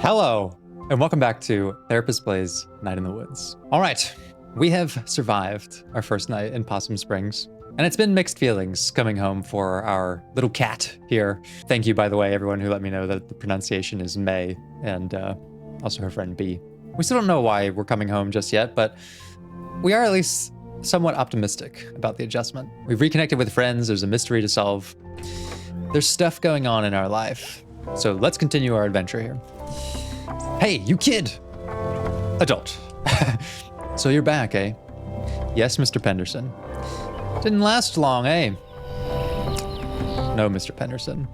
Hello, and welcome back to Therapist Plays Night in the Woods. All right, we have survived our first night in Possum Springs, and it's been mixed feelings coming home for our little cat here. Thank you, by the way, everyone who let me know that the pronunciation is May, and also her friend B. We still don't know why we're coming home just yet, but we are at least somewhat optimistic about the adjustment. We've reconnected with friends, there's a mystery to solve. There's stuff going on in our life. So let's continue our adventure here. Hey, you kid! Adult. So you're back, eh? Yes, Mr. Penderson. Didn't last long, eh? No, Mr. Penderson.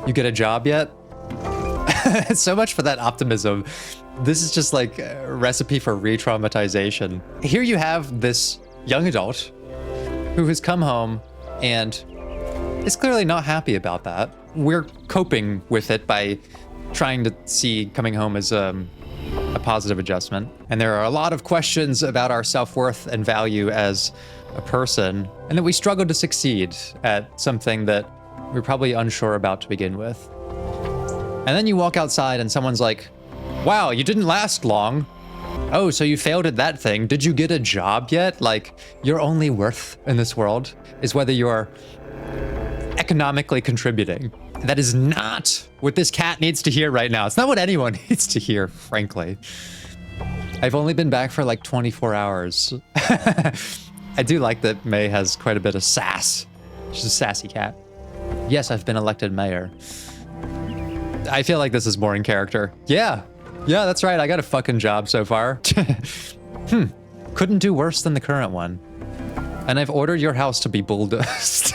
You get a job yet? So much for that optimism. This is just like a recipe for re-traumatization. Here you have this young adult who has come home and is clearly not happy about that. We're coping with it by trying to see coming home as a positive adjustment. And there are a lot of questions about our self-worth and value as a person, and that we struggle to succeed at something that we're probably unsure about to begin with. And then you walk outside and someone's like, wow, you didn't last long. Oh, so you failed at that thing. Did you get a job yet? Like, your only worth in this world is whether you're economically contributing. That is not what this cat needs to hear right now. It's not what anyone needs to hear, frankly. I've only been back for like 24 hours. I do like that May has quite a bit of sass. She's a sassy cat. Yes, I've been elected mayor. I feel like this is more in character. Yeah, that's right. I got a fucking job so far. Couldn't do worse than the current one. And I've ordered your house to be bulldozed.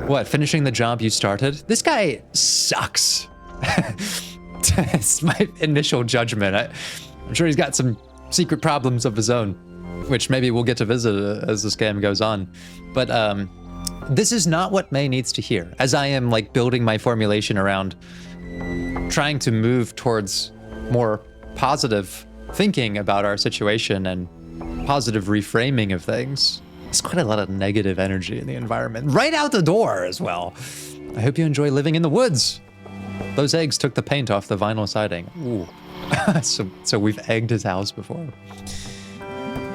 What, finishing the job you started? This guy sucks. It's my initial judgment. I'm sure he's got some secret problems of his own, which maybe we'll get to visit as this game goes on. But this is not what May needs to hear, as I am like building my formulation around trying to move towards more positive thinking about our situation and positive reframing of things. There's quite a lot of negative energy in the environment, right out the door as well. I hope you enjoy living in the woods. Those eggs took the paint off the vinyl siding. Ooh. So we've egged his house before.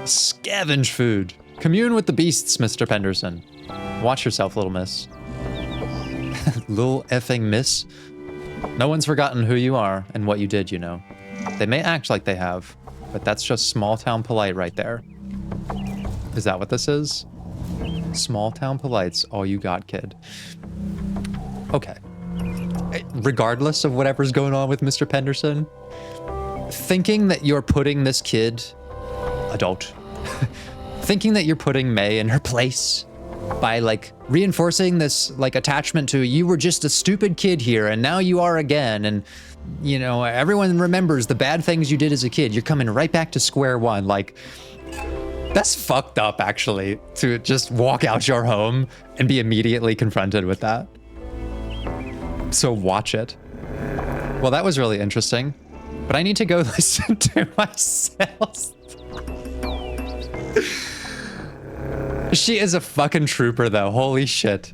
Scavenge food. Commune with the beasts, Mr. Penderson. Watch yourself, little miss. Little effing miss. No one's forgotten who you are and what you did, you know. They may act like they have, but that's just small town polite right there. Is that what this is? Small town polite's all you got, kid. Okay. Regardless of whatever's going on with Mr. Penderson, thinking that you're putting this kid, adult, thinking that you're putting May in her place by like reinforcing this like attachment to you were just a stupid kid here and now you are again, and you know, everyone remembers the bad things you did as a kid. You're coming right back to square one. Like, that's fucked up, actually, to just walk out your home and be immediately confronted with that. So watch it. Well, that was really interesting, but I need to go listen to myself. She is a fucking trooper, though. Holy shit.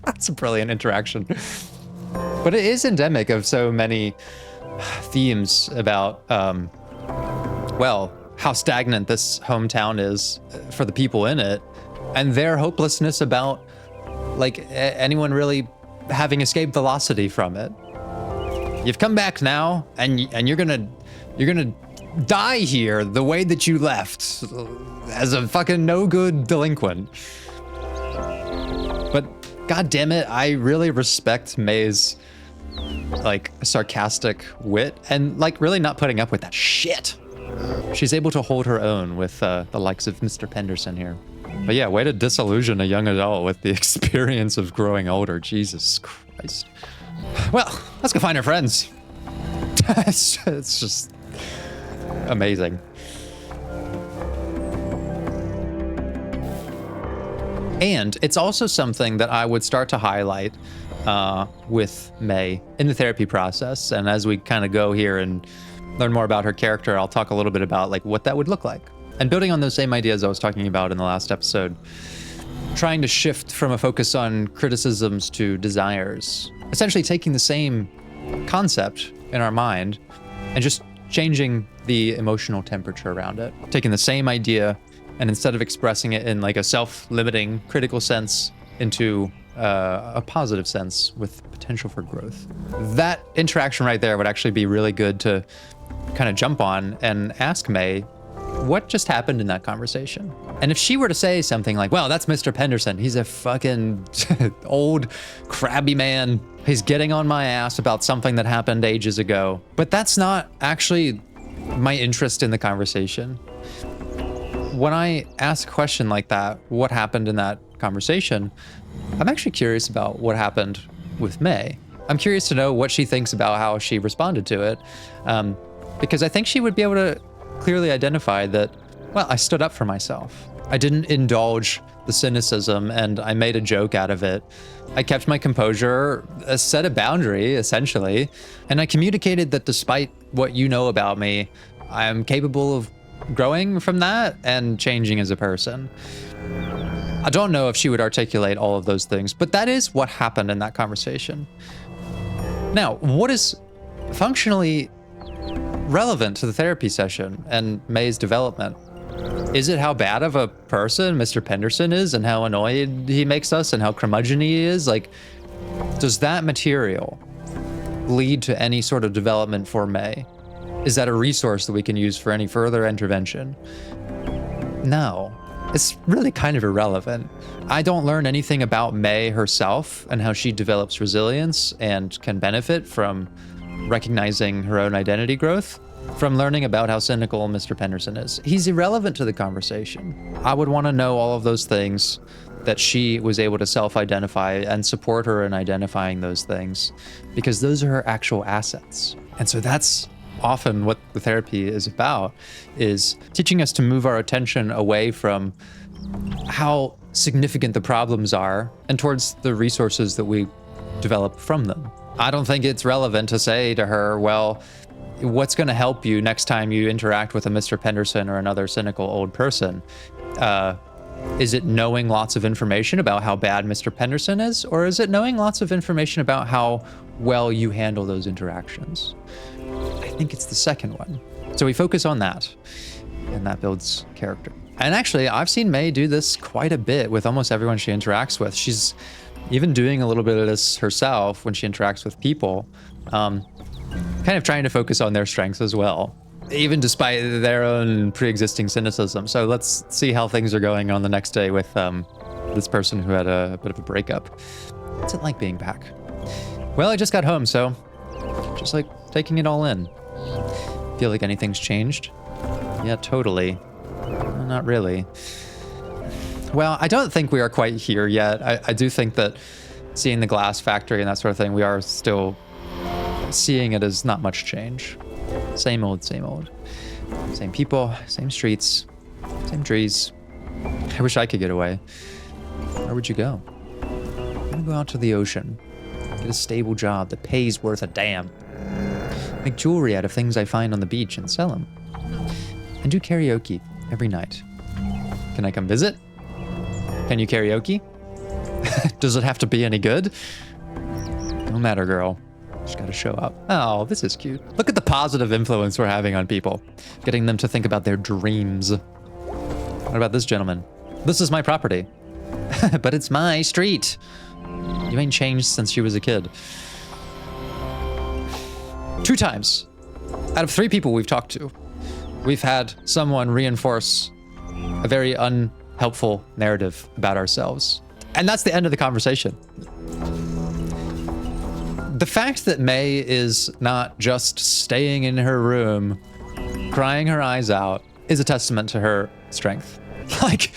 That's a brilliant interaction. But it is endemic of so many themes about, well, how stagnant this hometown is for the people in it, and their hopelessness about, like, anyone really having escape velocity from it. You've come back now, and you're gonna die here the way that you left, as a fucking no good delinquent. But god damn it, I really respect May's like sarcastic wit and like really not putting up with that shit. She's able to hold her own with the likes of Mr. Penderson here. But yeah, way to disillusion a young adult with the experience of growing older. Jesus Christ. Well, let's go find our friends. It's just amazing. And it's also something that I would start to highlight with May in the therapy process. And as we kind of go here and learn more about her character, I'll talk a little bit about like what that would look like. And building on those same ideas I was talking about in the last episode, trying to shift from a focus on criticisms to desires. Essentially taking the same concept in our mind and just changing the emotional temperature around it. Taking the same idea and instead of expressing it in like a self-limiting critical sense into a positive sense with potential for growth. That interaction right there would actually be really good to kind of jump on and ask May what just happened in that conversation. And if she were to say something like, well, that's Mr. Penderson. He's a fucking old crabby man. He's getting on my ass about something that happened ages ago. But that's not actually my interest in the conversation. When I ask a question like that, what happened in that conversation, I'm actually curious about what happened with May. I'm curious to know what she thinks about how she responded to it, because I think she would be able to clearly identify that, well, I stood up for myself. I didn't indulge the cynicism and I made a joke out of it. I kept my composure, set a boundary, essentially, and I communicated that despite what you know about me, I am capable of growing from that and changing as a person. I don't know if she would articulate all of those things, but that is what happened in that conversation. Now, what is functionally relevant to the therapy session and May's development? Is it how bad of a person Mr. Penderson is and how annoyed he makes us and how curmudgeon he is? Like, does that material lead to any sort of development for May? Is that a resource that we can use for any further intervention? No, it's really kind of irrelevant. I don't learn anything about May herself and how she develops resilience and can benefit from recognizing her own identity growth from learning about how cynical Mr. Penderson is. He's irrelevant to the conversation. I would want to know all of those things that she was able to self-identify and support her in identifying those things, because those are her actual assets. And so that's often what the therapy is about, is teaching us to move our attention away from how significant the problems are and towards the resources that we develop from them. I don't think it's relevant to say to her, well, what's going to help you next time you interact with a Mr. Penderson or another cynical old person? Is it knowing lots of information about how bad Mr. Penderson is? Or is it knowing lots of information about how well you handle those interactions? I think it's the second one. So we focus on that, and that builds character. And actually, I've seen May do this quite a bit with almost everyone she interacts with. She's even doing a little bit of this herself when she interacts with people, kind of trying to focus on their strengths as well, even despite their own pre-existing cynicism. So let's see how things are going on the next day with this person who had a bit of a breakup. What's it like being back? Well, I just got home, so just like taking it all in. Feel like anything's changed? Yeah, totally. Not really. Well, I don't think we are quite here yet. I do think that seeing the glass factory and that sort of thing, we are still seeing it as not much change. Same old, same old. Same people, same streets, same trees. I wish I could get away. Where would you go? I'm gonna go out to the ocean. Get a stable job that pays worth a damn. Make jewelry out of things I find on the beach and sell them. And do karaoke every night. Can I come visit? Can you karaoke? Does it have to be any good? No matter, girl. Just gotta show up. Oh, this is cute. Look at the positive influence we're having on people. Getting them to think about their dreams. What about this gentleman? This is my property. But it's my street. You ain't changed since you was a kid. 2 times out of 3 people we've talked to, we've had someone reinforce a very unhelpful narrative about ourselves. And that's the end of the conversation. The fact that May is not just staying in her room, crying her eyes out, is a testament to her strength. Like,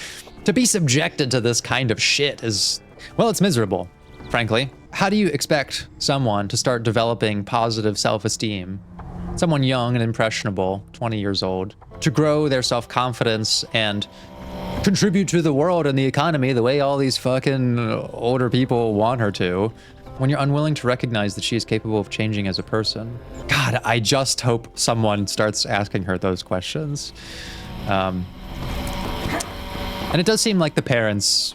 to be subjected to this kind of shit is, well, it's miserable, frankly. How do you expect someone to start developing positive self-esteem, someone young and impressionable, 20 years old, to grow their self-confidence and contribute to the world and the economy the way all these fucking older people want her to, when you're unwilling to recognize that she is capable of changing as a person? God, I just hope someone starts asking her those questions. And it does seem like the parents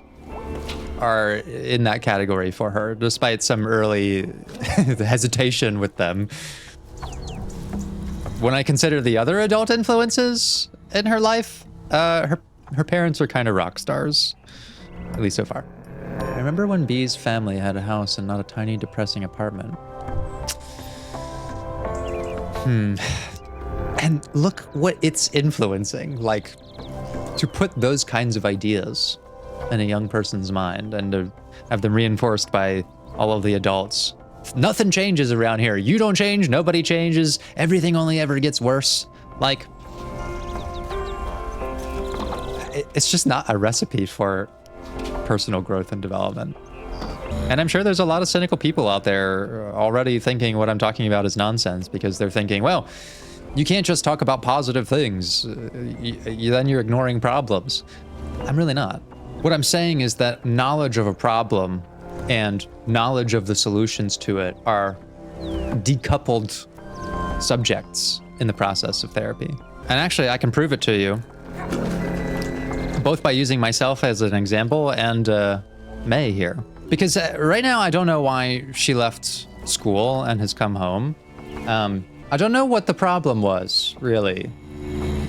are in that category for her, despite some early hesitation with them. When I consider the other adult influences in her life, her parents are kind of rock stars, at least so far. I remember when B's family had a house and not a tiny, depressing apartment. And look what it's influencing, like, to put those kinds of ideas in a young person's mind and to have them reinforced by all of the adults. Nothing changes around here. You don't change, nobody changes, everything only ever gets worse. Like, it's just not a recipe for personal growth and development. And I'm sure there's a lot of cynical people out there already thinking what I'm talking about is nonsense, because they're thinking, well, you can't just talk about positive things, then you're ignoring problems. I'm really not. What I'm saying is that knowledge of a problem and knowledge of the solutions to it are decoupled subjects in the process of therapy. And actually, I can prove it to you, both by using myself as an example and May here. Because right now, I don't know why she left school and has come home. I don't know what the problem was, really.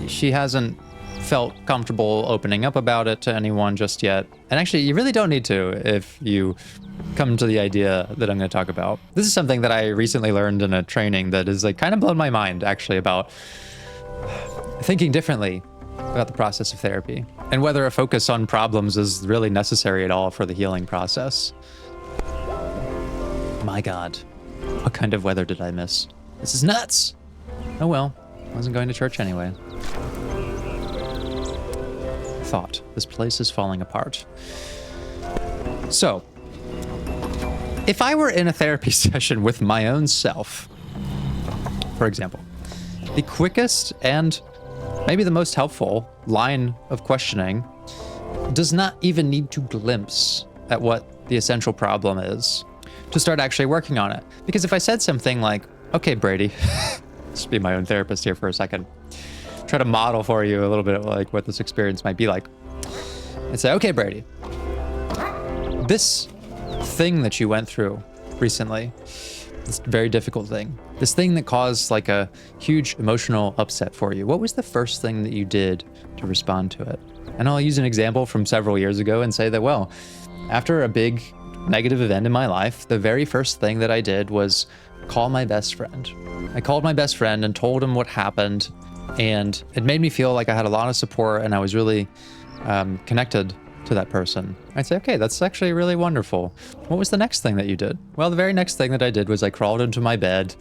She hasn't felt comfortable opening up about it to anyone just yet. And actually, you really don't need to if you come to the idea that I'm going to talk about. This is something that I recently learned in a training that is like kind of blown my mind, actually, about thinking differently about the process of therapy and whether a focus on problems is really necessary at all for the healing process. My God, what kind of weather did I miss? This is nuts. Oh well, I wasn't going to church anyway. Thought, this place is falling apart. So, if I were in a therapy session with my own self, for example, the quickest and maybe the most helpful line of questioning does not even need to glimpse at what the essential problem is to start actually working on it. Because if I said something like, okay, Brady, just be my own therapist here for a second, try to model for you a little bit of like what this experience might be like. And say, okay, Brady, this thing that you went through recently, this very difficult thing, this thing that caused like a huge emotional upset for you, what was the first thing that you did to respond to it? And I'll use an example from several years ago and say that, well, after a big negative event in my life, the very first thing that I did was call my best friend. I called my best friend and told him what happened, and it made me feel like I had a lot of support and I was really connected to that person. I'd say, okay, that's actually really wonderful. What was the next thing that you did? Well, the very next thing that I did was I crawled into my bed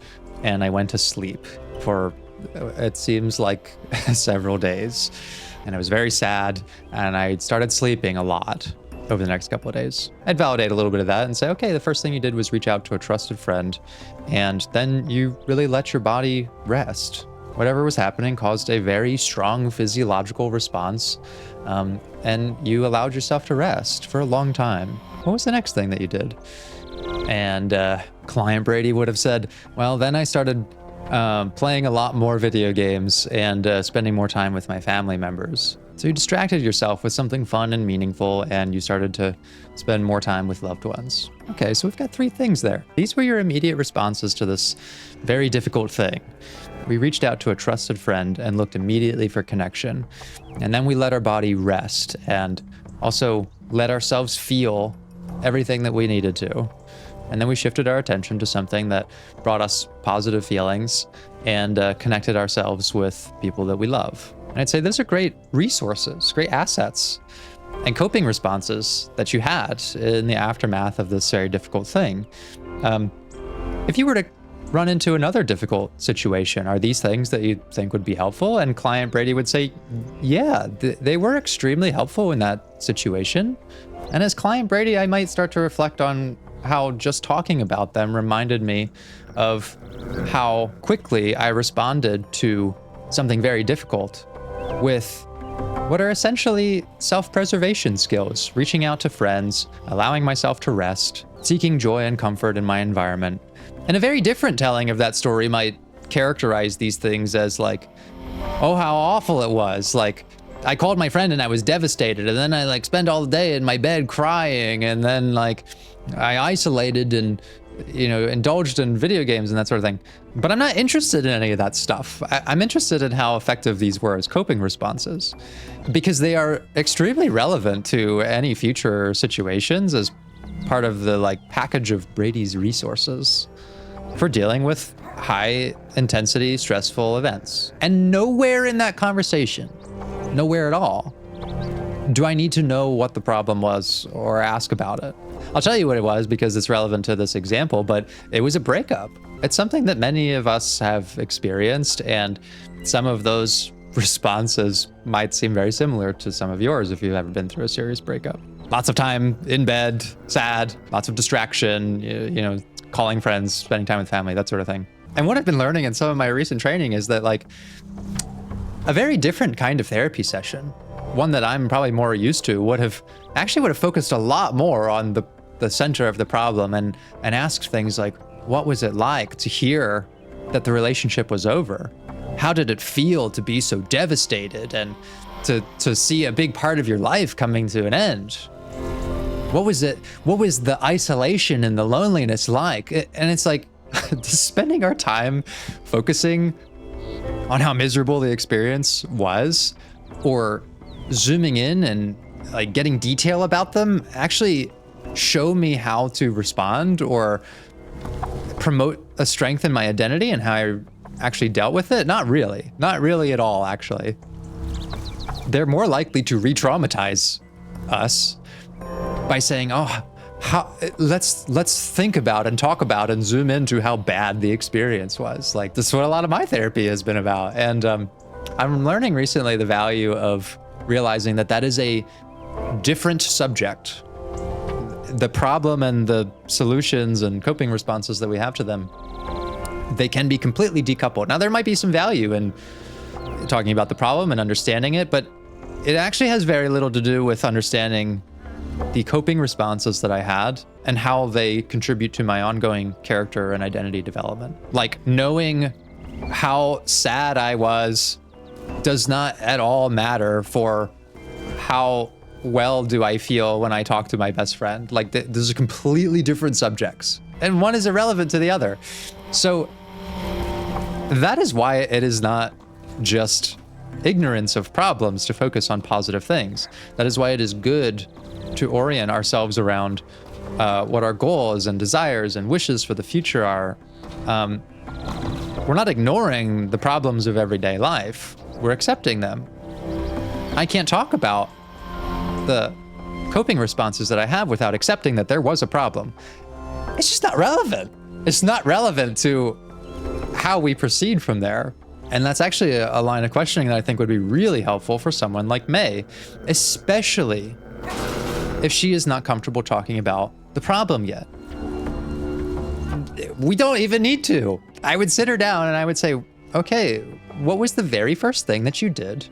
and I went to sleep for, it seems like several days. And I was very sad and I started sleeping a lot over the next couple of days. I'd validate a little bit of that and say, okay, the first thing you did was reach out to a trusted friend, and then you really let your body rest. Whatever was happening caused a very strong physiological response, and you allowed yourself to rest for a long time. What was the next thing that you did? And client Brady would have said, well, then I started playing a lot more video games and spending more time with my family members. So you distracted yourself with something fun and meaningful, and you started to spend more time with loved ones. Okay, so we've got 3 things there. These were your immediate responses to this very difficult thing. We reached out to a trusted friend and looked immediately for connection. And then we let our body rest and also let ourselves feel everything that we needed to. And then we shifted our attention to something that brought us positive feelings and connected ourselves with people that we love. And I'd say those are great resources, great assets, and coping responses that you had in the aftermath of this very difficult thing. If you were to run into another difficult situation, are these things that you think would be helpful? And client Brady would say, yeah, they were extremely helpful in that situation. And as client Brady, I might start to reflect on how just talking about them reminded me of how quickly I responded to something very difficult with what are essentially self-preservation skills, reaching out to friends, allowing myself to rest, seeking joy and comfort in my environment. And a very different telling of that story might characterize these things as like, oh, how awful it was. Like, I called my friend and I was devastated, and then I like spent all the day in my bed crying, and then like I isolated and, you know, indulged in video games and that sort of thing. But I'm not interested in any of that stuff. I'm interested in how effective these were as coping responses, because they are extremely relevant to any future situations as part of the like package of Brady's resources for dealing with high intensity stressful events. And nowhere in that conversation, nowhere at all, do I need to know what the problem was or ask about it. I'll tell you what it was because it's relevant to this example, but it was a breakup. It's something that many of us have experienced, and some of those responses might seem very similar to some of yours if you've ever been through a serious breakup. Lots of time in bed, sad, lots of distraction, you know, calling friends, spending time with family, that sort of thing. And what I've been learning in some of my recent training is that like a very different kind of therapy session, one that I'm probably more used to, would have focused a lot more on the center of the problem and asked things like, what was it like to hear that the relationship was over? How did it feel to be so devastated and to see a big part of your life coming to an end? What was it? What was the isolation and the loneliness like? And it's like spending our time focusing on how miserable the experience was, or zooming in and like getting detail about them, actually show me how to respond or promote a strength in my identity and how I actually dealt with it? Not really at all, actually. They're more likely to re-traumatize us by saying, oh, let's think about and talk about and zoom into how bad the experience was. Like, this is what a lot of my therapy has been about. And I'm learning recently the value of realizing that that is a different subject. The problem and the solutions and coping responses that we have to them, they can be completely decoupled. Now, there might be some value in talking about the problem and understanding it, but it actually has very little to do with understanding the coping responses that I had and how they contribute to my ongoing character and identity development. Like, knowing how sad I was does not at all matter for how well do I feel when I talk to my best friend. Like, those are completely different subjects, and one is irrelevant to the other. So that is why it is not just ignorance of problems to focus on positive things. That is why it is good to orient ourselves around what our goals and desires and wishes for the future are. We're not ignoring the problems of everyday life. We're accepting them. I can't talk about the coping responses that I have without accepting that there was a problem. It's just not relevant. It's not relevant to how we proceed from there. And that's actually a line of questioning that I think would be really helpful for someone like May, especially if she is not comfortable talking about the problem yet. We don't even need to. I would sit her down and I would say, okay, what was the very first thing that you did?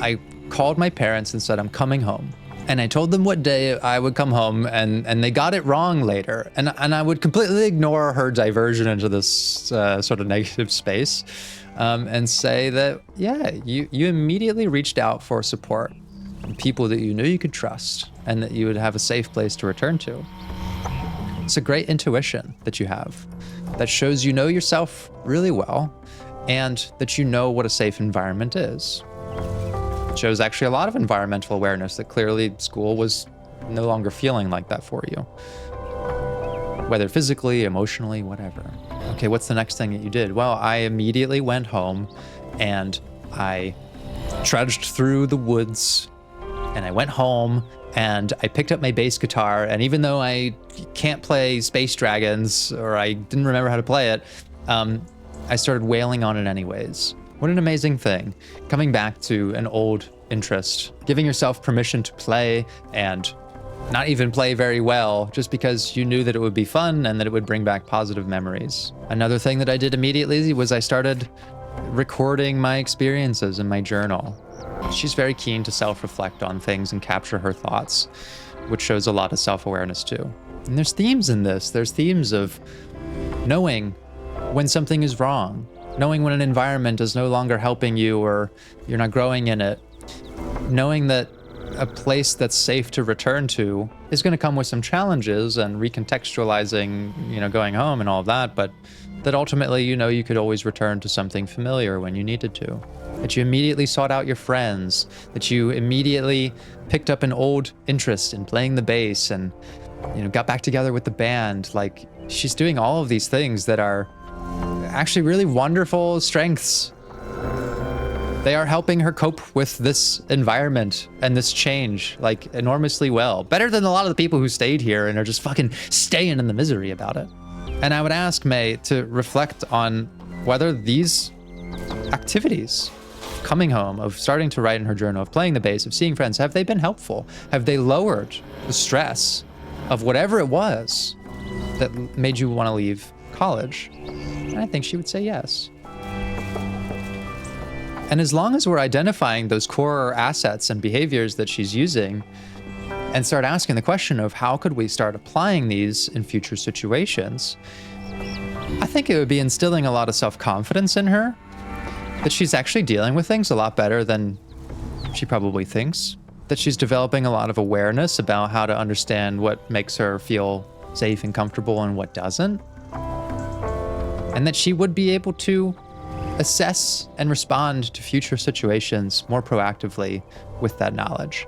I called my parents and said, I'm coming home. And I told them what day I would come home, and they got it wrong later. And I would completely ignore her diversion into this sort of negative space and say that, yeah, you immediately reached out for support from people that you knew you could trust and that you would have a safe place to return to. It's a great intuition that you have that shows you know yourself really well and that you know what a safe environment is. It shows actually a lot of environmental awareness that clearly school was no longer feeling like that for you. Whether physically, emotionally, whatever. Okay, what's the next thing that you did? Well, I immediately went home and I trudged through the woods and I went home and I picked up my bass guitar, and even though I can't play Space Dragons or I didn't remember how to play it, I started wailing on it anyways. What an amazing thing. Coming back to an old interest, giving yourself permission to play and not even play very well just because you knew that it would be fun and that it would bring back positive memories. Another thing that I did immediately was I started recording my experiences in my journal. She's very keen to self-reflect on things and capture her thoughts, which shows a lot of self-awareness too. And there's themes in this. There's themes of knowing when something is wrong, knowing when an environment is no longer helping you or you're not growing in it, knowing that a place that's safe to return to is going to come with some challenges and recontextualizing, going home and all of that, but that ultimately, you could always return to something familiar when you needed to. That you immediately sought out your friends, that you immediately picked up an old interest in playing the bass and, got back together with the band. Like, she's doing all of these things that are actually really wonderful strengths. They are helping her cope with this environment and this change, like, enormously well. Better than a lot of the people who stayed here and are just fucking staying in the misery about it. And I would ask May to reflect on whether these activities, coming home, of starting to write in her journal, of playing the bass, of seeing friends, have they been helpful? Have they lowered the stress of whatever it was that made you want to leave college? And I think she would say yes. And as long as we're identifying those core assets and behaviors that she's using and start asking the question of how could we start applying these in future situations, I think it would be instilling a lot of self-confidence in her, that she's actually dealing with things a lot better than she probably thinks, that she's developing a lot of awareness about how to understand what makes her feel safe and comfortable and what doesn't, and that she would be able to assess and respond to future situations more proactively with that knowledge.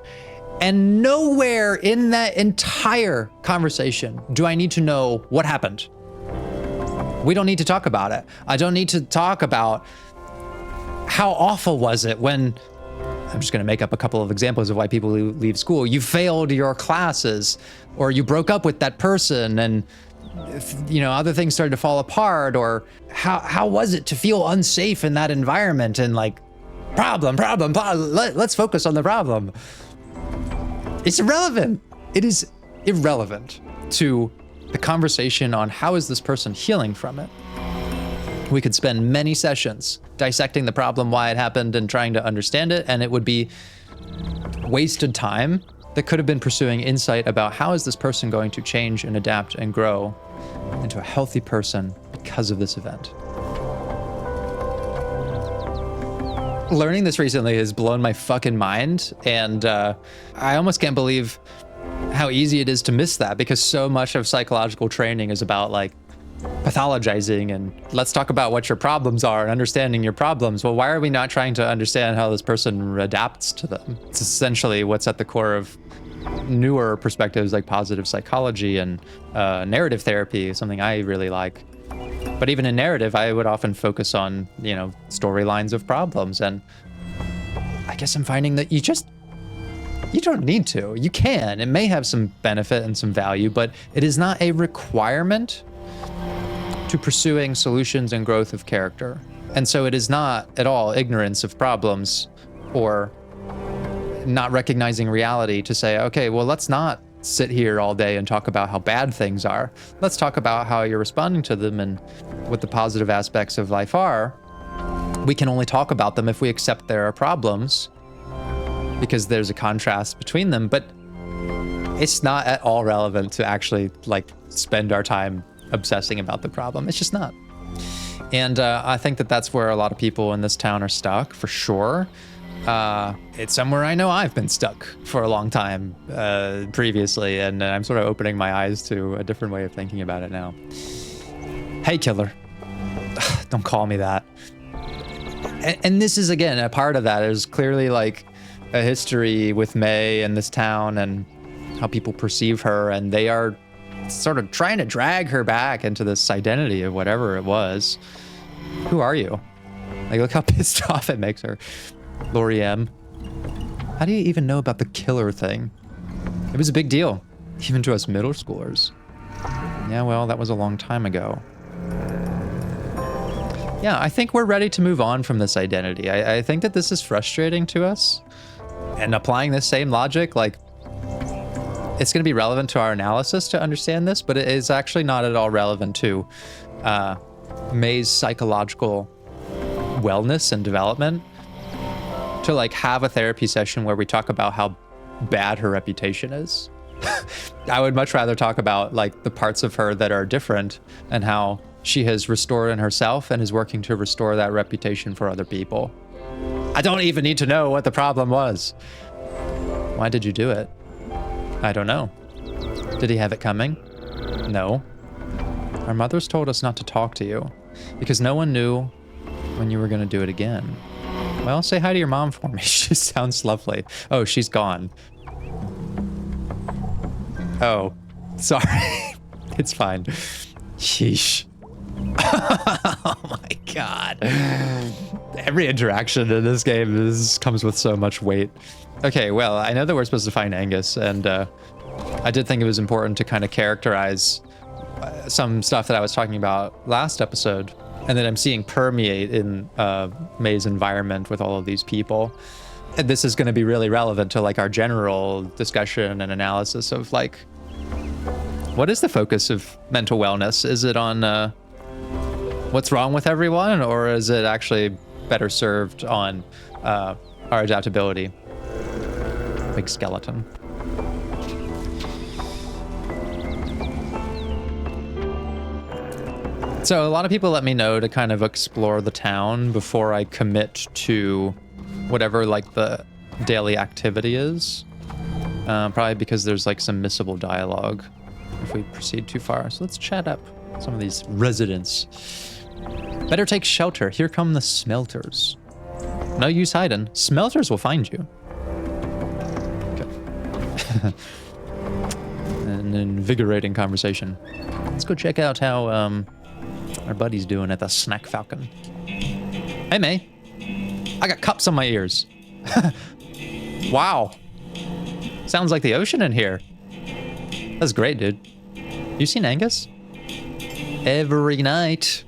And nowhere in that entire conversation do I need to know what happened. We don't need to talk about it. I don't need to talk about how awful was it when, I'm just going to make up a couple of examples of why people leave school. You failed your classes, or you broke up with that person, and other things started to fall apart, or how was it to feel unsafe in that environment, and like problem. Let's focus on the problem. It's irrelevant. It is irrelevant to the conversation on how is this person healing from it. We could spend many sessions dissecting the problem, why it happened, and trying to understand it, and it would be wasted time that could have been pursuing insight about how is this person going to change and adapt and grow into a healthy person because of this event. Learning this recently has blown my fucking mind, and I almost can't believe how easy it is to miss that, because so much of psychological training is about like pathologizing and let's talk about what your problems are and understanding your problems. Well, why are we not trying to understand how this person adapts to them? It's essentially what's at the core of newer perspectives like positive psychology and narrative therapy, something I really like. But even in narrative, I would often focus on, storylines of problems. And I guess I'm finding that you don't need to. You can. It may have some benefit and some value, but it is not a requirement to pursuing solutions and growth of character. And so it is not at all ignorance of problems or not recognizing reality to say, okay, well, let's not sit here all day and talk about how bad things are. Let's talk about how you're responding to them and what the positive aspects of life are. We can only talk about them if we accept there are problems, because there's a contrast between them, but it's not at all relevant to actually spend our time obsessing about the problem. It's just not. And I think that that's where a lot of people in this town are stuck, for sure. It's somewhere I know I've been stuck for a long time previously, and I'm sort of opening my eyes to a different way of thinking about it now. Hey, killer. Don't call me that. And this is, again, a part of that. There's clearly a history with May and this town and how people perceive her, and they are sort of trying to drag her back into this identity of whatever it was. Who are you? Look how pissed off it makes her. Lori M. How do you even know about the killer thing? It was a big deal, even to us middle schoolers. Yeah, well, that was a long time ago. Yeah, I think we're ready to move on from this identity. I think that this is frustrating to us. And applying this same logic, it's going to be relevant to our analysis to understand this, but it is actually not at all relevant to May's psychological wellness and development. To have a therapy session where we talk about how bad her reputation is. I would much rather talk about the parts of her that are different and how she has restored in herself and is working to restore that reputation for other people. I don't even need to know what the problem was. Why did you do it? I don't know. Did he have it coming? No. Our mothers told us not to talk to you because no one knew when you were going to do it again. Well, say hi to your mom for me. She sounds lovely. Oh, she's gone. Oh, sorry. It's fine. Sheesh. Oh my god. Every interaction in this game comes with so much weight. Okay, well, I know that we're supposed to find Angus, and I did think it was important to kind of characterize some stuff that I was talking about last episode, and that I'm seeing permeate in May's environment with all of these people. And this is going to be really relevant to like our general discussion and analysis of like, what is the focus of mental wellness? Is it on what's wrong with everyone, or is it actually better served on our adaptability? Big skeleton. So a lot of people let me know to kind of explore the town before I commit to whatever like the daily activity is. Probably because there's like some missable dialogue if we proceed too far. So let's chat up some of these residents. Better take shelter. Here come the smelters. No use hiding. Smelters will find you. Okay. An invigorating conversation. Let's go check out how our buddy's doing at the Snack Falcon. Hey, May. I got cups on my ears. Wow. Sounds like the ocean in here. That's great, dude. You seen Angus? Every night.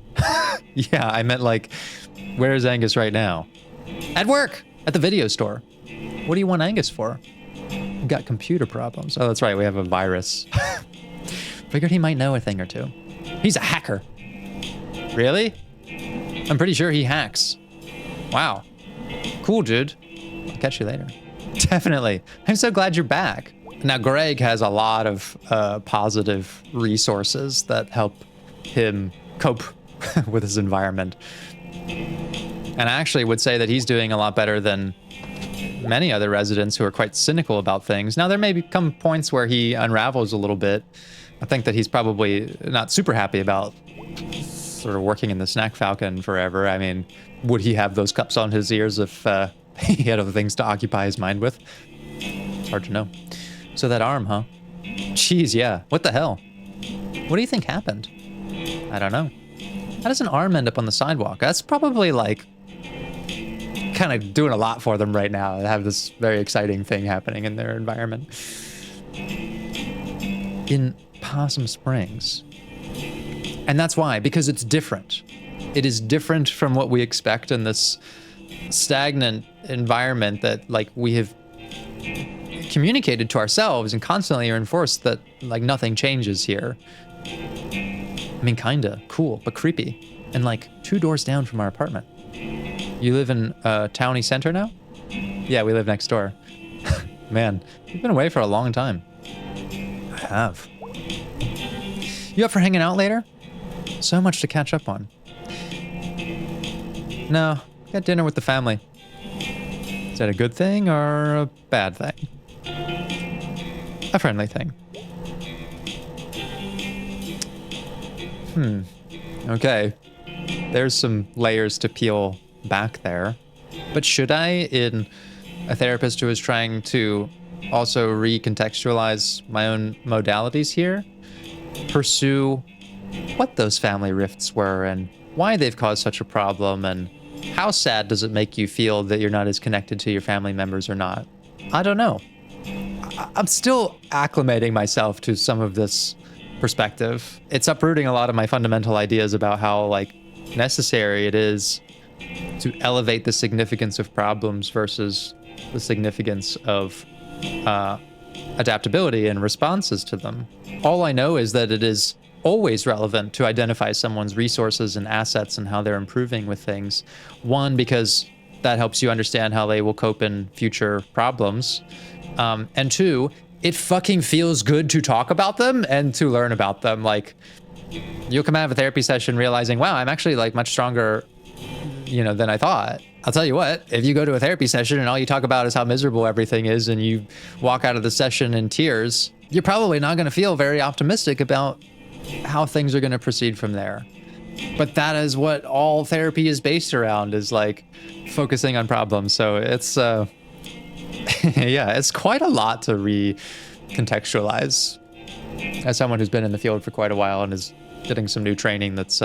Yeah, I meant like, where's Angus right now? At work, at the video store. What do you want Angus for? We got computer problems. Oh, that's right, we have a virus. Figured he might know a thing or two. He's a hacker. Really? I'm pretty sure he hacks. Wow. Cool, dude. I'll catch you later. Definitely. I'm so glad you're back. Now, Greg has a lot of positive resources that help him cope with his environment. And I actually would say that he's doing a lot better than many other residents who are quite cynical about things. Now, there may come points where he unravels a little bit. I think that he's probably not super happy about sort of working in the Snack Falcon forever. I mean, would he have those cups on his ears if he had other things to occupy his mind with? It's hard to know. So that arm, huh? Jeez, yeah. What the hell? What do you think happened? I don't know. How does an arm end up on the sidewalk? That's probably like kind of doing a lot for them right now. They have this very exciting thing happening in their environment. In Possum Springs. And that's why, because it's different. It is different from what we expect in this stagnant environment that like we have communicated to ourselves and constantly reinforced that like nothing changes here. I mean, kinda cool, but creepy. And like 2 doors down from our apartment. You live in Townie Center now? Yeah, we live next door. Man, you've been away for a long time. I have. You up for hanging out later? So much to catch up on. No, got dinner with the family. Is that a good thing or a bad thing? A friendly thing. Okay. There's some layers to peel back there. But should I, in a therapist who is trying to also recontextualize my own modalities here, pursue what those family rifts were and why they've caused such a problem and how sad does it make you feel that you're not as connected to your family members or not? I don't know. I'm still acclimating myself to some of this perspective. It's uprooting a lot of my fundamental ideas about how like necessary it is to elevate the significance of problems versus the significance of adaptability and responses to them. All I know is that it is always relevant to identify someone's resources and assets and how they're improving with things. One, because that helps you understand how they will cope in future problems. And two, it fucking feels good to talk about them and to learn about them. Like, you'll come out of a therapy session realizing, wow, I'm actually like much stronger than I thought. I'll tell you what, if you go to a therapy session and all you talk about is how miserable everything is and you walk out of the session in tears, you're probably not going to feel very optimistic about how things are going to proceed from there. But that is what all therapy is based around, is like focusing on problems. So it's, yeah, it's quite a lot to recontextualize as someone who's been in the field for quite a while and is getting some new training that's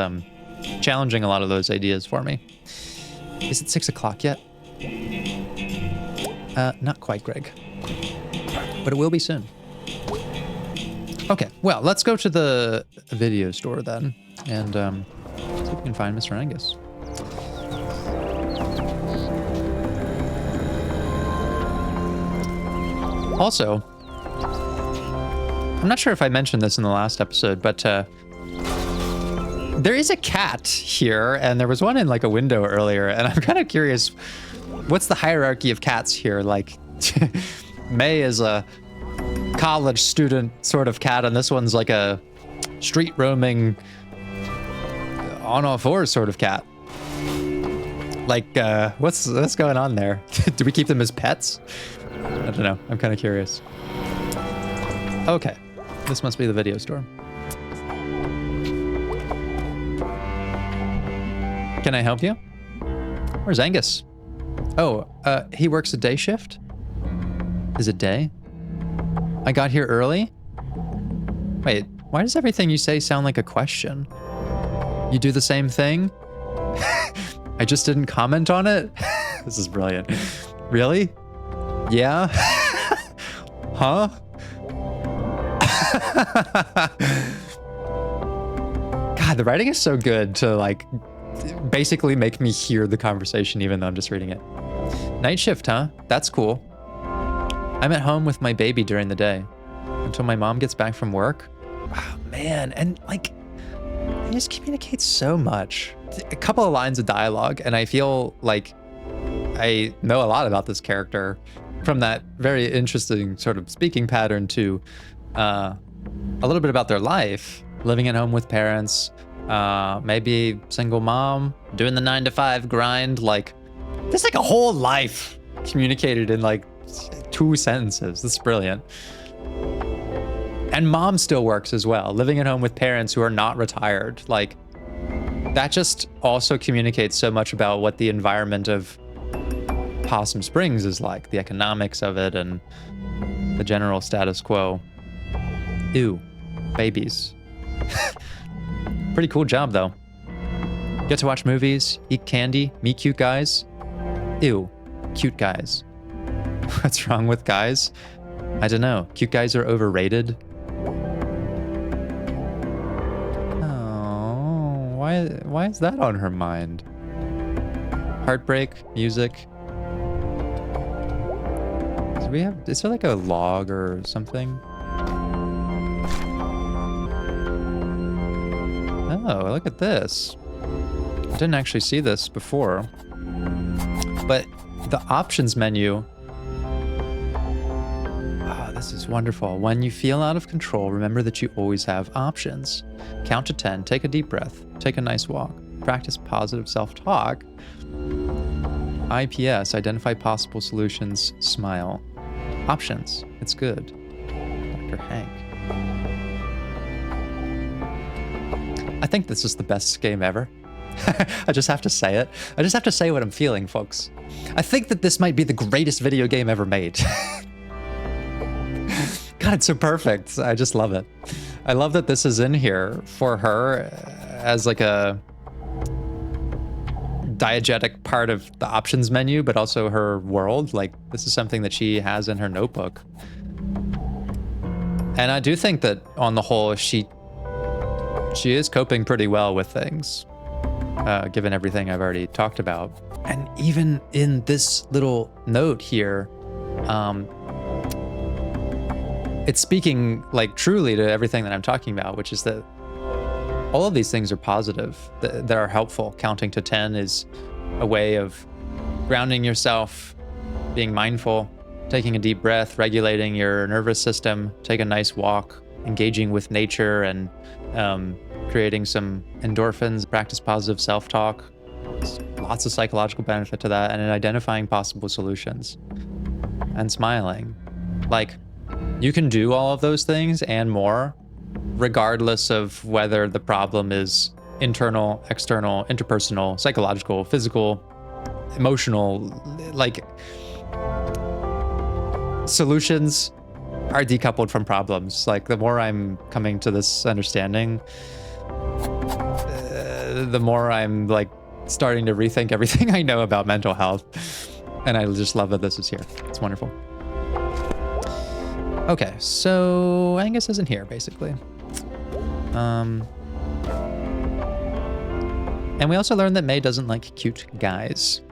challenging a lot of those ideas for me. Is it 6 o'clock yet? Not quite, Greg. But it will be soon. Okay, well, let's go to the video store then, and see if we can find Mr. Angus. Also, I'm not sure if I mentioned this in the last episode, but there is a cat here, and there was one in like a window earlier, and I'm kind of curious, what's the hierarchy of cats here? Like, May is a college student sort of cat, and this one's like a street roaming, on all fours sort of cat. Like, what's going on there? Do we keep them as pets? I don't know. I'm kind of curious. Okay, this must be the video store. Can I help you? Where's Angus? Oh, he works a day shift? Is it day? I got here early? Wait, why does everything you say sound like a question? You do the same thing? I just didn't comment on it? This is brilliant. Really? Yeah? Huh? God, the writing is so good to like basically make me hear the conversation even though I'm just reading it. Night shift, huh? That's cool. I'm at home with my baby during the day until my mom gets back from work. Oh, man, and like, he just communicates so much. A couple of lines of dialogue, and I feel like I know a lot about this character, from that very interesting sort of speaking pattern to a little bit about their life, living at home with parents, maybe single mom, doing the 9-to-5 grind. Like, there's like a whole life communicated in like 2 sentences. This is brilliant. And mom still works as well, living at home with parents who are not retired. Like, that just also communicates so much about what the environment of Possum Springs is like, the economics of it and the general status quo. Ew, babies. Pretty cool job though. Get to watch movies, eat candy, meet cute guys. Ew, cute guys. What's wrong with guys? I don't know. Cute guys are overrated. Oh, why is that on her mind? Heartbreak, music. Is there like a log or something? Oh, look at this. I didn't actually see this before. But the options menu. This is wonderful. When you feel out of control, remember that you always have options. Count to 10, take a deep breath, take a nice walk, practice positive self-talk. IPS, identify possible solutions, smile. Options, it's good. Dr. Hank. I think this is the best game ever. I just have to say it. I just have to say what I'm feeling, folks. I think that this might be the greatest video game ever made. God, it's so perfect. I just love it. I love that this is in here for her as like a diegetic part of the options menu, but also her world. Like, this is something that she has in her notebook. And I do think that on the whole, she is coping pretty well with things, given everything I've already talked about. And even in this little note here, it's speaking like truly to everything that I'm talking about, which is that all of these things are positive, that are helpful. Counting to 10 is a way of grounding yourself, being mindful, taking a deep breath, regulating your nervous system, take a nice walk, engaging with nature, and creating some endorphins, practice positive self-talk. It's lots of psychological benefit to that, and in identifying possible solutions. And smiling. Like, you can do all of those things and more, regardless of whether the problem is internal, external, interpersonal, psychological, physical, emotional. Like, solutions are decoupled from problems. Like, the more I'm coming to this understanding, the more I'm like starting to rethink everything I know about mental health. And I just love that this is here. It's wonderful. Okay, so Angus isn't here, basically. And we also learned that May doesn't like cute guys.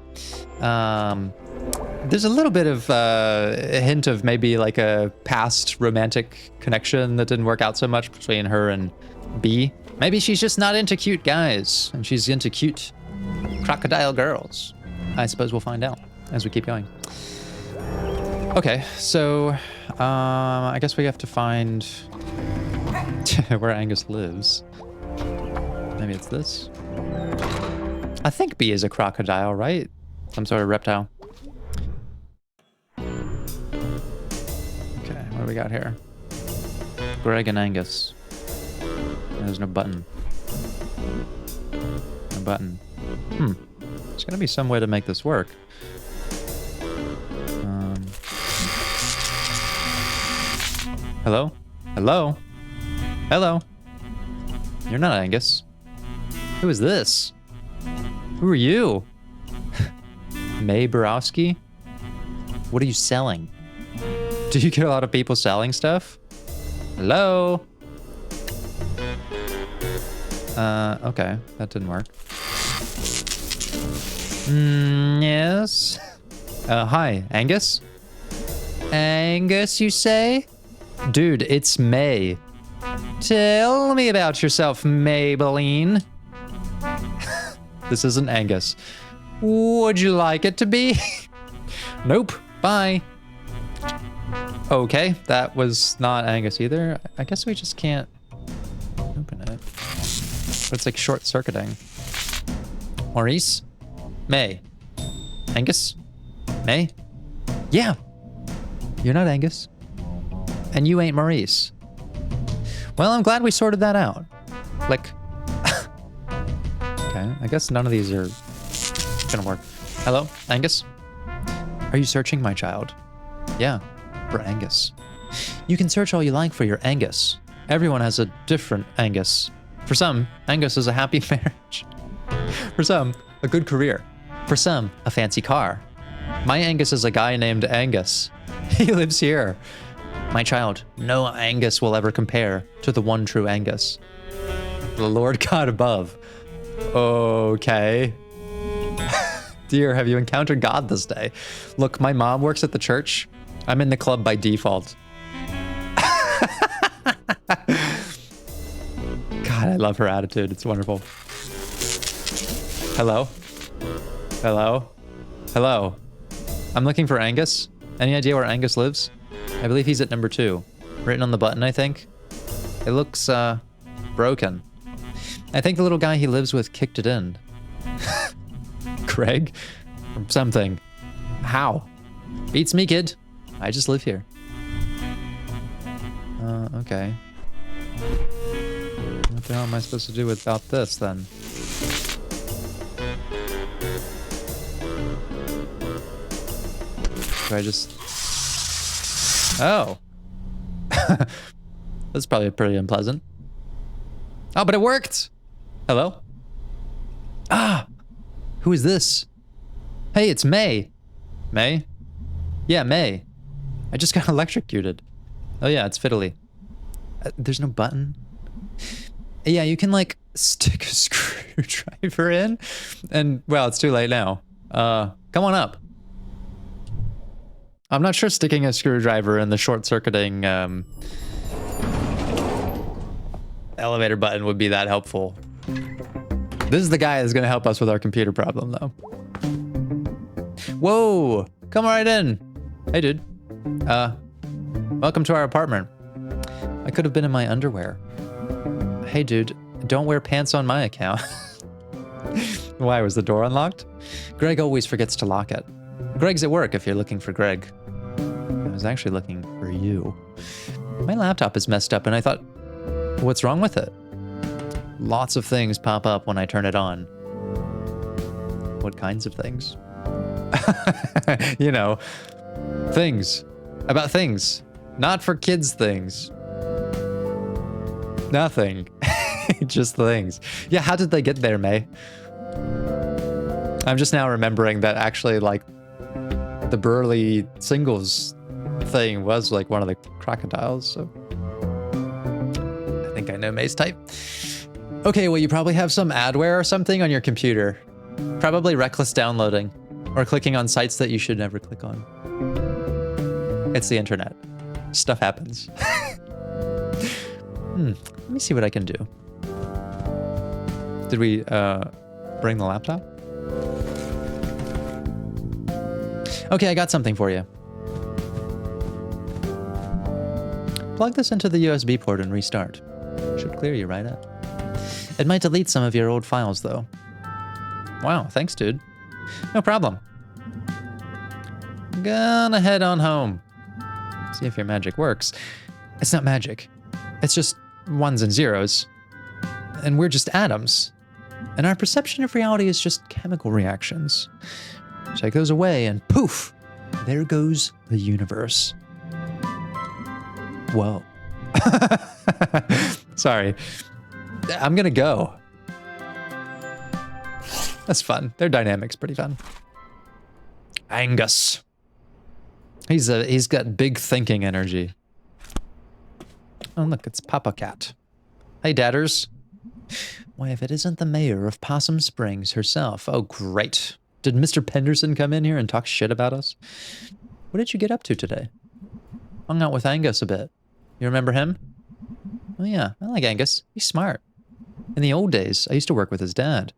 There's a little bit of a hint of maybe like a past romantic connection that didn't work out so much between her and B. Maybe she's just not into cute guys, and she's into cute crocodile girls. I suppose we'll find out as we keep going. Okay, so I guess we have to find where Angus lives. Maybe it's this. I think B is a crocodile, right? Some sort of reptile. Okay, what do we got here? Greg and Angus. There's no button. No button. There's gonna be some way to make this work. Hello? Hello? Hello? You're not Angus. Who is this? Who are you? May Borowski? What are you selling? Do you get a lot of people selling stuff? Hello? Okay, that didn't work. Yes? Hi, Angus? Angus, you say? Dude, it's May. Tell me about yourself, Maybelline. This isn't Angus. Would you like it to be? Nope, bye. Okay, that was not Angus either. I guess we just can't open it. But it's like short-circuiting. Maurice? May? Angus? May? Yeah! You're not Angus. And you ain't Maurice. Well, I'm glad we sorted that out. Like... Okay, I guess none of these are gonna work. Hello, Angus? Are you searching, my child? Yeah, for Angus. You can search all you like for your Angus. Everyone has a different Angus. For some, Angus is a happy marriage. For some, a good career. For some, a fancy car. My Angus is a guy named Angus. He lives here. My child, no Angus will ever compare to the one true Angus. The Lord God above. Okay. Dear, have you encountered God this day? Look, my mom works at the church. I'm in the club by default. God, I love her attitude. It's wonderful. Hello? Hello? Hello? I'm looking for Angus. Any idea where Angus lives? I believe he's at number 2. Written on the button, I think. It looks, broken. I think the little guy he lives with kicked it in. Craig? Or something. How? Beats me, kid. I just live here. Okay. What the hell am I supposed to do about this, then? Do I just... Oh. That's probably pretty unpleasant. Oh, but it worked! Hello? Ah! Who is this? Hey, it's May. May? Yeah, May. I just got electrocuted. Oh yeah, it's fiddly. There's no button? Yeah, you can like stick a screwdriver in and, well, it's too late now. Come on up. I'm not sure sticking a screwdriver in the short-circuiting elevator button would be that helpful. This is the guy that's gonna help us with our computer problem, though. Whoa! Come right in. Hey, dude. Welcome to our apartment. I could have been in my underwear. Hey, dude, don't wear pants on my account. Why was the door unlocked? Greg always forgets to lock it. Greg's at work if you're looking for Greg. I was actually looking for you. My laptop is messed up and I thought, what's wrong with it? Lots of things pop up when I turn it on. What kinds of things? You know, things. About things. Not for kids things. Nothing. Just things. Yeah, how did they get there, May? I'm just now remembering that actually, like, the burly singles thing was like one of the crocodiles, so I think I know May's type. Okay, well, you probably have some adware or something on your computer. Probably reckless downloading or clicking on sites that you should never click on. It's the internet. Stuff happens. Let me see what I can do. Did we bring the laptop? Okay, I got something for you. Plug this into the USB port and restart. Should clear you right up. It might delete some of your old files, though. Wow, thanks, dude. No problem. Gonna head on home. See if your magic works. It's not magic. It's just ones and zeros. And we're just atoms. And our perception of reality is just chemical reactions. Take those away and poof, there goes the universe. Whoa. Sorry. I'm gonna go. That's fun. Their dynamic's pretty fun. Angus. He's got big thinking energy. Oh look, it's Papa Cat. Hey, dadders. Why, if it isn't the mayor of Possum Springs herself. Oh, great. Did Mr. Penderson come in here and talk shit about us? What did you get up to today? Hung out with Angus a bit. You remember him? Oh yeah, I like Angus. He's smart. In the old days, I used to work with his dad.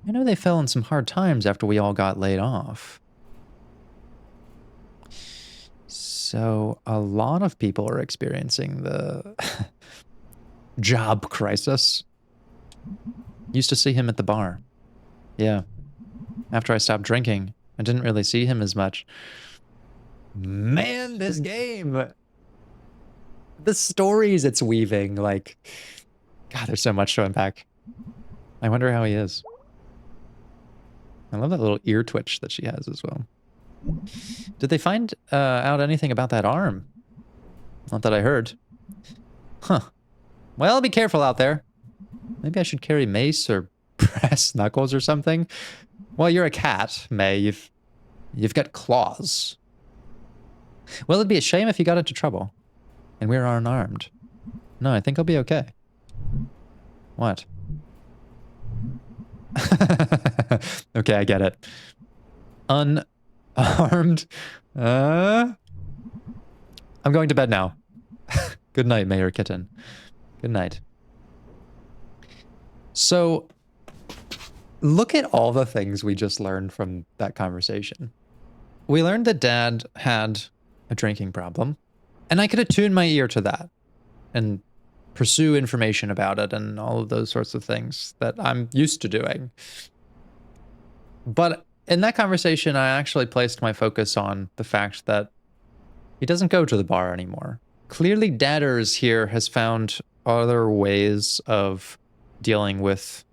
I know they fell in some hard times after we all got laid off. So a lot of people are experiencing the job crisis. Used to see him at the bar. Yeah. After I stopped drinking, I didn't really see him as much. Man, this game. The stories it's weaving, like, God, there's so much to unpack. I wonder how he is. I love that little ear twitch that she has as well. Did they find out anything about that arm? Not that I heard. Huh. Well, be careful out there. Maybe I should carry mace or brass knuckles or something. Well, you're a cat, May. You've got claws. Well, it'd be a shame if you got into trouble. And we're unarmed. No, I think I'll be okay. What? Okay, I get it. Unarmed. I'm going to bed now. Good night, Mayor Kitten. Good night. So, look at all the things we just learned from that conversation. We learned that Dad had a drinking problem, and I could attune my ear to that and pursue information about it and all of those sorts of things that I'm used to doing. But in that conversation, I actually placed my focus on the fact that he doesn't go to the bar anymore. Clearly, Dadders here has found other ways of dealing with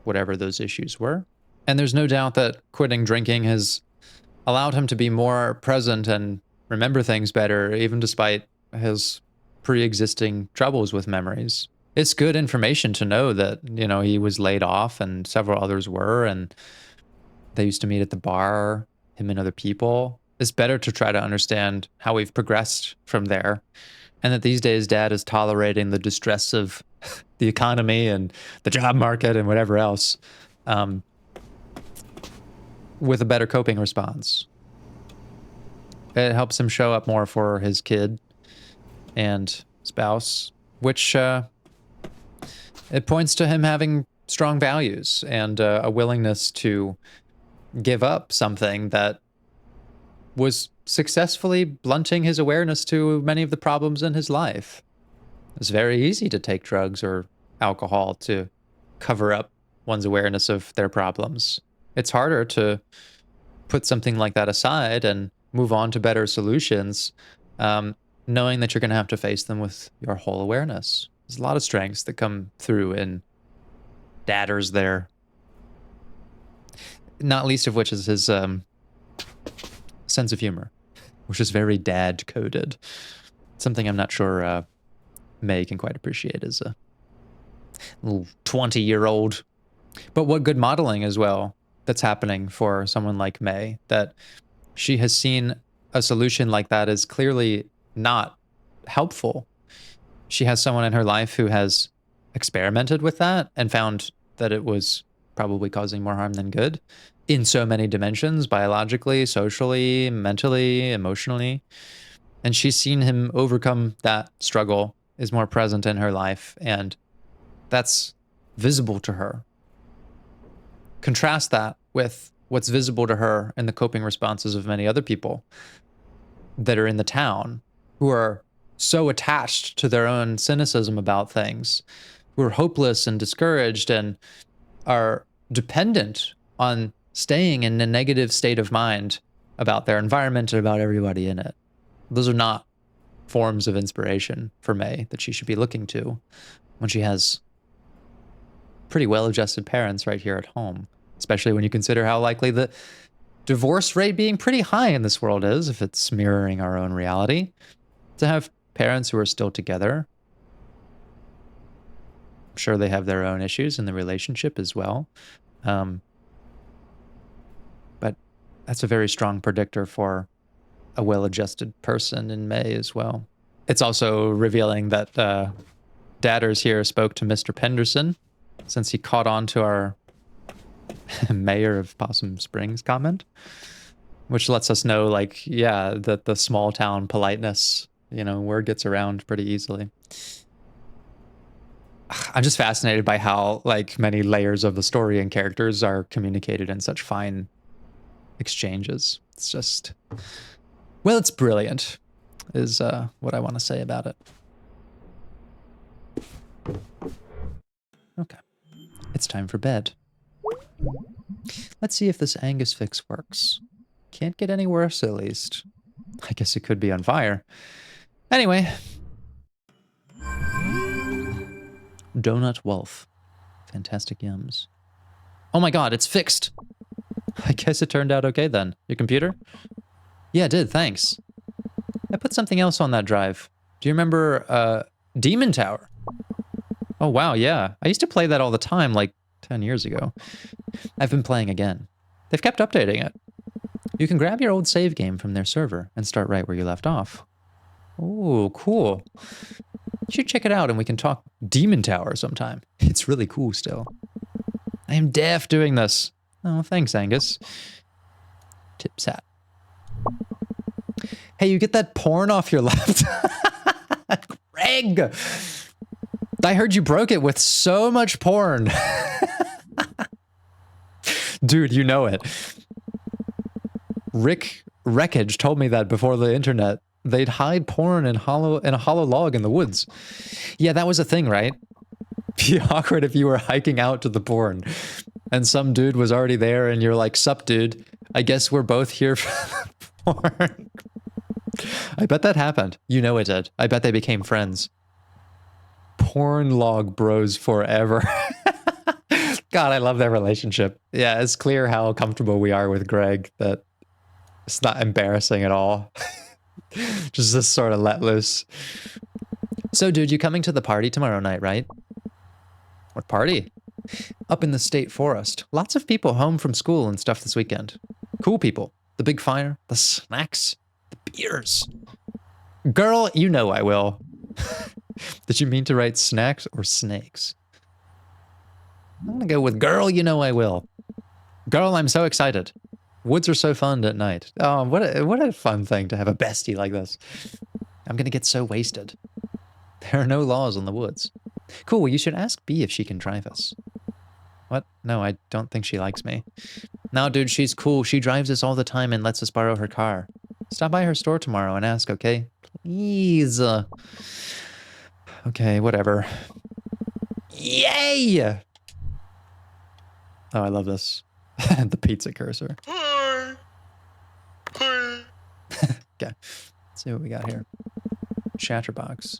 whatever those issues were. And there's no doubt that quitting drinking has allowed him to be more present and remember things better, even despite his pre-existing troubles with memories. It's good information to know that, you know, he was laid off and several others were, and they used to meet at the bar, him and other people. It's better to try to understand how we've progressed from there, and that these days Dad is tolerating the distress of the economy and the job market and whatever else with a better coping response. It helps him show up more for his kid and spouse, which it points to him having strong values and a willingness to give up something that was successfully blunting his awareness to many of the problems in his life. It's very easy to take drugs or alcohol to cover up one's awareness of their problems. It's harder to put something like that aside and move on to better solutions, knowing that you're going to have to face them with your whole awareness. There's a lot of strengths that come through in Dadder's there. Not least of which is his sense of humor, which is very dad-coded. Something I'm not sure May can quite appreciate as a little 20-year-old. But what good modeling as well that's happening for someone like May, that she has seen a solution like that is clearly not helpful. She has someone in her life who has experimented with that and found that it was probably causing more harm than good in so many dimensions, biologically, socially, mentally, emotionally. And she's seen him overcome that struggle, is more present in her life, and that's visible to her. Contrast that with what's visible to her in the coping responses of many other people that are in the town, who are so attached to their own cynicism about things, who are hopeless and discouraged and are dependent on staying in a negative state of mind about their environment and about everybody in it. Those are not forms of inspiration for May that she should be looking to when she has pretty well-adjusted parents right here at home, especially when you consider how likely the divorce rate being pretty high in this world is, if it's mirroring our own reality. To have parents who are still together, I'm sure they have their own issues in the relationship as well. But that's a very strong predictor for a well-adjusted person in May as well. It's also revealing that Dadders here spoke to Mr. Penderson, since he caught on to our mayor of Possum Springs comment, which lets us know, like, yeah, that the small town politeness, you know, word gets around pretty easily. I'm just fascinated by how, like, many layers of the story and characters are communicated in such fine exchanges. It's just, well, it's brilliant, is what I want to say about it. Okay. It's time for bed. Let's see if this Angus fix works. Can't get any worse, at least. I guess it could be on fire. Anyway. Donut Wolf. Fantastic yums. Oh my god, it's fixed! I guess it turned out okay then. Your computer? Yeah, it did, thanks. I put something else on that drive. Do you remember, Demon Tower? Oh wow, yeah. I used to play that all the time, like 10 years ago. I've been playing again. They've kept updating it. You can grab your old save game from their server and start right where you left off. Oh, cool. You should check it out and we can talk Demon Tower sometime. It's really cool still. I am deaf doing this. Oh, thanks, Angus. Tip sat. Hey, you get that porn off your laptop? Greg! I heard you broke it with so much porn. Dude, you know it. Rick Wreckage told me that before the internet. They'd hide porn in a hollow log in the woods. Yeah, that was a thing, right? Be awkward if you were hiking out to the porn and some dude was already there and you're like, sup, dude, I guess we're both here for the porn. I bet that happened. You know it did. I bet they became friends. Porn log bros forever. God, I love their relationship. Yeah, it's clear how comfortable we are with Greg, that it's not embarrassing at all. Just this sort of let loose. So, dude, you coming to the party tomorrow night, right? What party? Up in the state forest. Lots of people home from school and stuff this weekend. Cool people. The big fire, the snacks, the beers. Girl, you know I will. Did you mean to write snacks or snakes? I'm gonna go with girl, you know I will. Girl, I'm so excited. Woods are so fun at night. Oh, what a fun thing to have a bestie like this. I'm gonna get so wasted. There are no laws on the woods. Cool, you should ask B if she can drive us. What? No, I don't think she likes me. No, dude, she's cool. She drives us all the time and lets us borrow her car. Stop by her store tomorrow and ask, okay? Please. Okay, whatever. Yay! Oh, I love this. The pizza cursor. Okay, let's see what we got here. Chatterbox.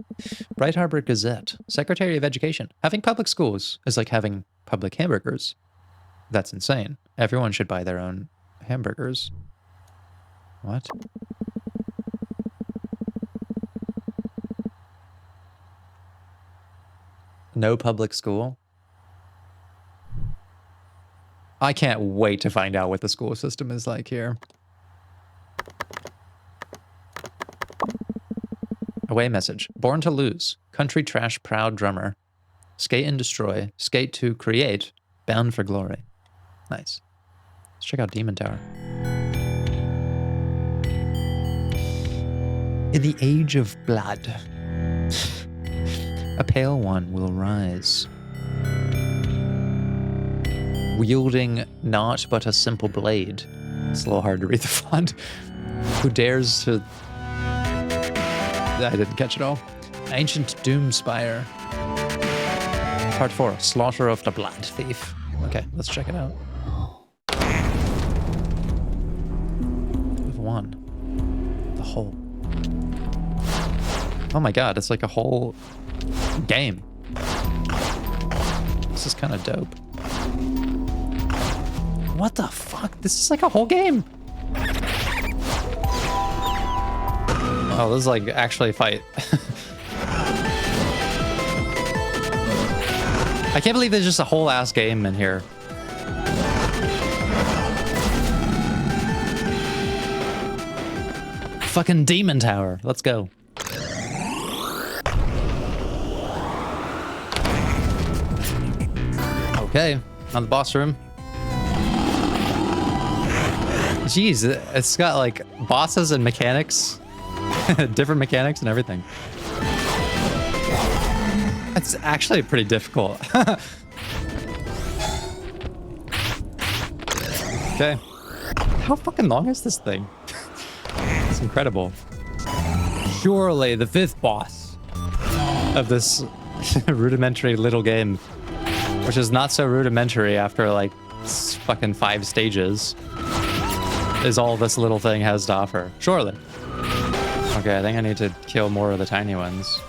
Bright Harbor Gazette. Secretary of Education. Having public schools is like having public hamburgers. That's insane. Everyone should buy their own hamburgers. What? No public school? I can't wait to find out what the school system is like here. Away message. Born to lose. Country trash proud drummer. Skate and destroy. Skate to create. Bound for glory. Nice. Let's check out Demon Tower. In the age of blood, a pale one will rise. Wielding naught but a simple blade. It's a little hard to read the font. Who dares to... I didn't catch it all. Ancient Doomspire. Part 4. Slaughter of the Blood Thief. Okay, let's check it out. We've won. The whole. Oh my god, it's like a whole game. This is kind of dope. What the fuck? This is like a whole game. Oh, this is like actually a fight. I can't believe there's just a whole ass game in here. Fucking Demon Tower. Let's go. Okay, on the boss room. Jeez, it's got like bosses and mechanics. Different mechanics and everything. It's actually pretty difficult. Okay. How fucking long is this thing? It's incredible. Surely the 5th boss of this rudimentary little game, which is not so rudimentary after like fucking 5 stages, is all this little thing has to offer. Surely. Okay, I think I need to kill more of the tiny ones.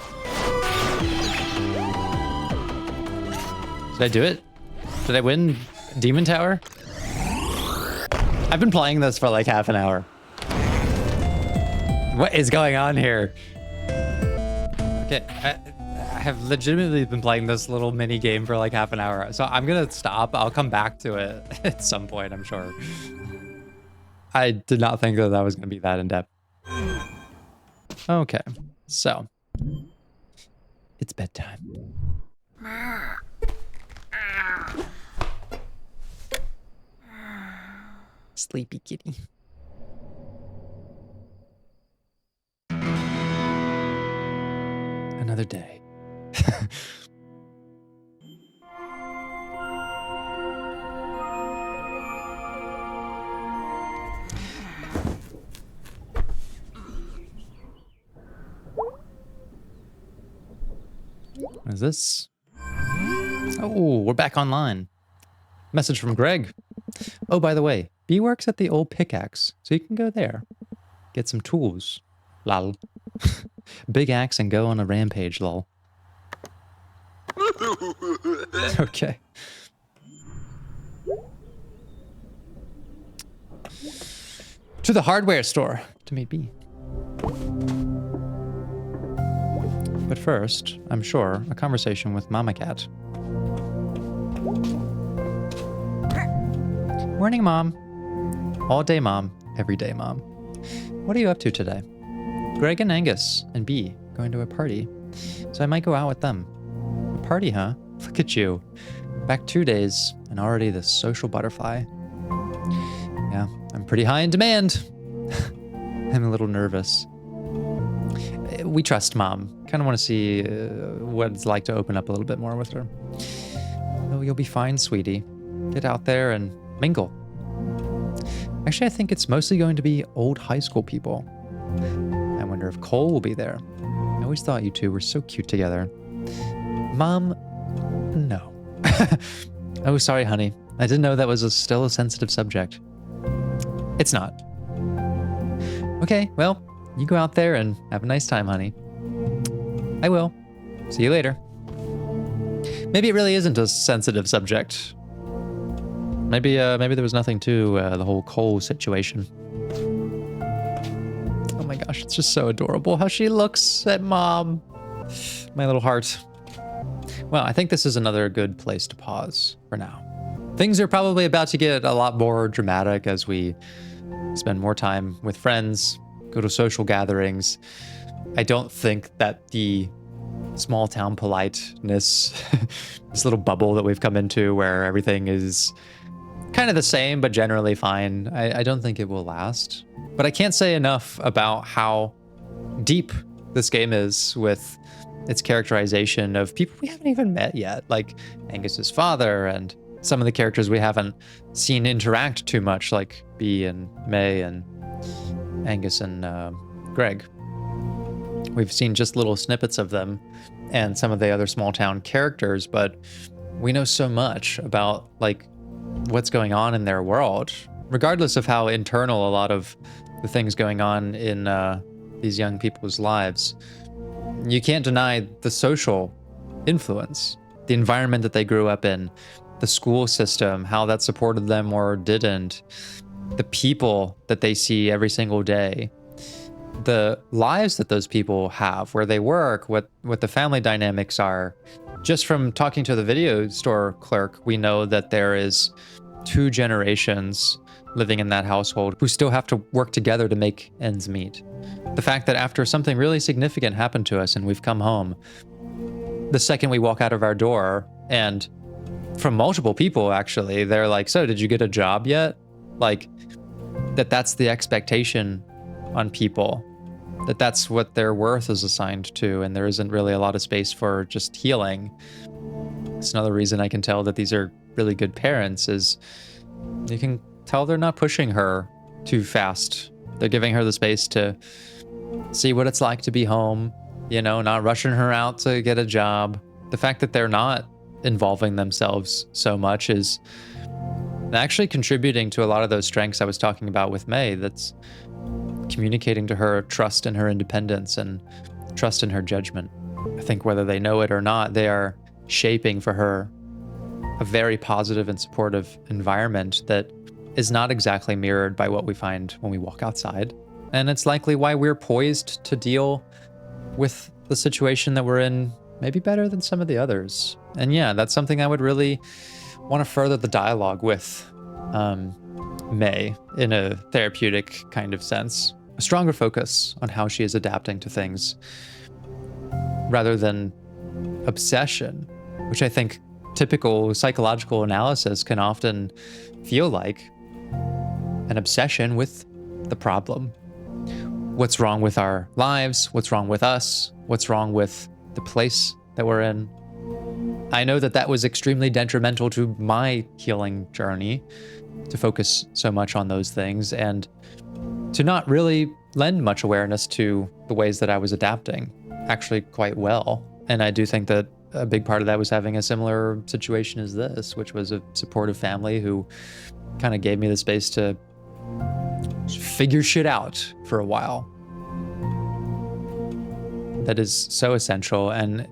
Did I do it? Did I win Demon Tower? I've been playing this for like half an hour. What is going on here? Okay, I have legitimately been playing this little mini game for like half an hour. So I'm gonna stop. I'll come back to it at some point, I'm sure. I did not think that that was gonna be that in depth. Okay, so it's bedtime. Sleepy kitty. Another day. What is this? Oh, we're back online. Message from Greg. Oh, by the way, B works at the old pickaxe, so you can go there. Get some tools. Lol. Big axe and go on a rampage, lol. Okay. To the hardware store to meet B. But first, I'm sure, a conversation with Mama Cat. Morning, Mom. All day, Mom. Every day, Mom. What are you up to today? Greg and Angus and B going to a party, so I might go out with them. A party, huh? Look at you. Back 2 days and already the social butterfly. Yeah, I'm pretty high in demand. I'm a little nervous. We trust Mom. Kind of want to see what it's like to open up a little bit more with her. Oh, you'll be fine, sweetie. Get out there and mingle. Actually, I think it's mostly going to be old high school people. I wonder if Cole will be there. I always thought you two were so cute together. Mom, no. Oh, sorry, honey. I didn't know that was still a sensitive subject. It's not. Okay, well, you go out there and have a nice time, honey. I will. See you later. Maybe it really isn't a sensitive subject. Maybe there was nothing to the whole coal situation. Oh my gosh, it's just so adorable how she looks at Mom. My little heart. Well, I think this is another good place to pause for now. Things are probably about to get a lot more dramatic as we spend more time with friends, go to social gatherings. I don't think that the small town politeness, this little bubble that we've come into where everything is kind of the same, but generally fine, I don't think it will last. But I can't say enough about how deep this game is with its characterization of people we haven't even met yet, like Angus's father and some of the characters we haven't seen interact too much, like Bea and May and Angus and Greg. We've seen just little snippets of them and some of the other small town characters, but we know so much about like what's going on in their world, regardless of how internal a lot of the things going on in these young people's lives. You can't deny the social influence, the environment that they grew up in, the school system, how that supported them or didn't, the people that they see every single day, the lives that those people have, where they work, what the family dynamics are. Just from talking to the video store clerk, we know that there is 2 generations living in that household who still have to work together to make ends meet. The fact that after something really significant happened to us and we've come home, the second we walk out of our door, and from multiple people actually, they're like, so did you get a job yet? Like, that's the expectation on people, that's what their worth is assigned to, and there isn't really a lot of space for just healing. It's another reason I can tell that these are really good parents, is you can tell they're not pushing her too fast. They're giving her the space to see what it's like to be home, you know, not rushing her out to get a job. The fact that they're not involving themselves so much is actually contributing to a lot of those strengths I was talking about with May. That's communicating to her trust in her independence and trust in her judgment. I think whether they know it or not, they are shaping for her a very positive and supportive environment that is not exactly mirrored by what we find when we walk outside. And it's likely why we're poised to deal with the situation that we're in maybe better than some of the others. And yeah, that's something I would really want to further the dialogue with May in a therapeutic kind of sense. A stronger focus on how she is adapting to things rather than obsession, which I think typical psychological analysis can often feel like an obsession with the problem. What's wrong with our lives? What's wrong with us? What's wrong with the place that we're in? I know that was extremely detrimental to my healing journey, to focus so much on those things and to not really lend much awareness to the ways that I was adapting actually quite well. And I do think that a big part of that was having a similar situation as this, which was a supportive family who kind of gave me the space to figure shit out for a while. That is so essential, and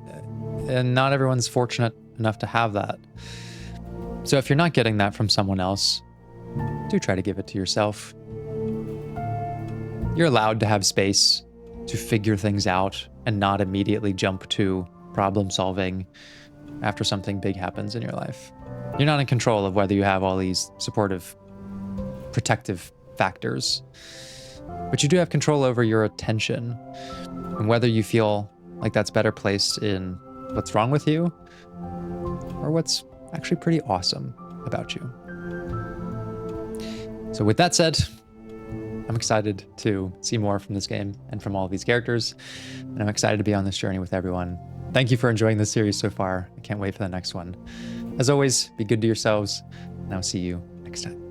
not everyone's fortunate enough to have that. So if you're not getting that from someone else, do try to give it to yourself. You're allowed to have space to figure things out and not immediately jump to problem solving after something big happens in your life. You're not in control of whether you have all these supportive, protective factors, but you do have control over your attention and whether you feel like that's better placed in what's wrong with you or what's actually pretty awesome about you. So with that said, I'm excited to see more from this game and from all of these characters, and I'm excited to be on this journey with everyone. Thank you for enjoying this series so far. I can't wait for the next one. As always, be good to yourselves, and I'll see you next time.